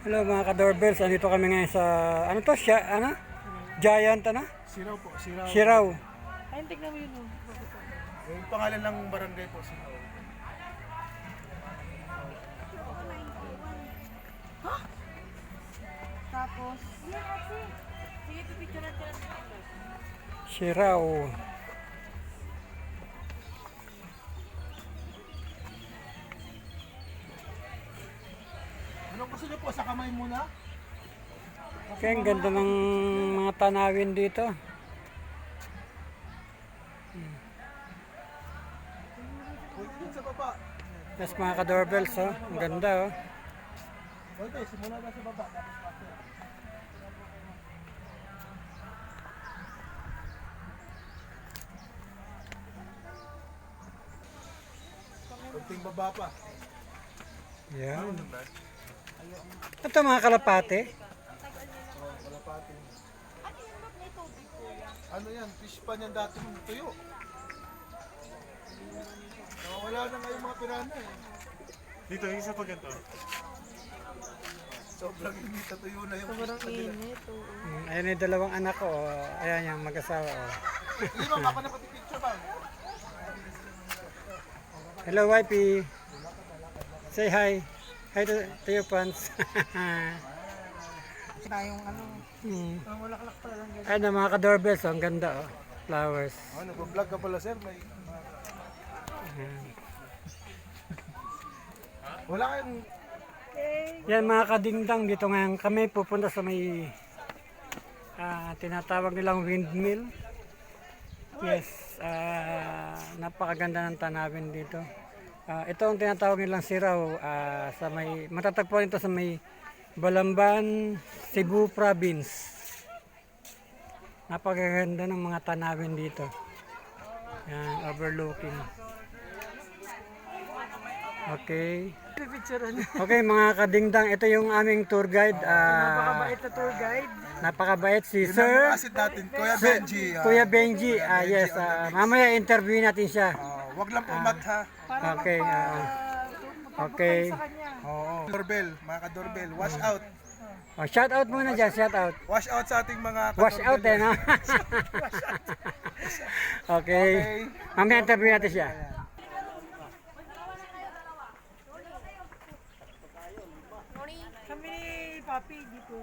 Hello mga ka-doorbells, andito kami ngayon sa, ano to, siya, ano? Giant, ano? Siraw po, Siraw. Siraw. Ayun, tignan mo yun. Oh. Yung pangalan ng barangay po, Siraw. Tapos, sige, pipicture natin. Siraw. Anong gusto niyo po? Sa kamay muna? Kaya ang ganda ng mga tanawin dito. Huwag yun sa baba. Yes mga ka-doorbells, oh. Ang ganda, oh. Okay, simula na sa baba. Tapos pasok. Kunting baba pa. Yan. Ito mga kalapate. Oh, kalapati. Ano yan? Fish pan yan dati ng tuyo. Wala na nga yung mga pirana eh. Dito, yung isa pa ganito. Sobrang init na tuyo na yung Sobrang fish pan nila. init. Oh. Ayan yung dalawang anak ko, oh. Ayan yung mag-asawa, oh. Hindi ba mapa na pati picture ba? Hello, wifey. Say hi. Hi to your pants. Na yung ano, Wala pala lang ganyan. Ayun mga ka-doorbells, oh. Ang ganda, oh. Flowers. Oh, nag-vlog ka pala sir. May... Wala kayong... Yan mga kadingdang, dito ngayon kami pupunta sa may tinatawag nilang windmill. Yes, napakaganda ng tanawin dito. Ito ang tinatawag nilang Siraw, sa may, matatagpuan ito sa may Balamban, Cebu Province. Napakaganda ng mga tanawin dito. Yan, overlooking. Okay. Okay mga kadingdang, ito yung aming tour guide. napakabait na tour guide. Napakabait si Yun ang Sir asid natin, Kuya Benji. Kuya Benji. Yes, mamaya interview natin siya. Wag lang pumat ha. Okay. Okay. Oo. Doorbell, mga ka-doorbell, wash out. Shout out muna dyan, shout out. Wash out sa ating mga Wash out eh, no? Okay. Mamaya interview natin siya. Kami ni Papi dito.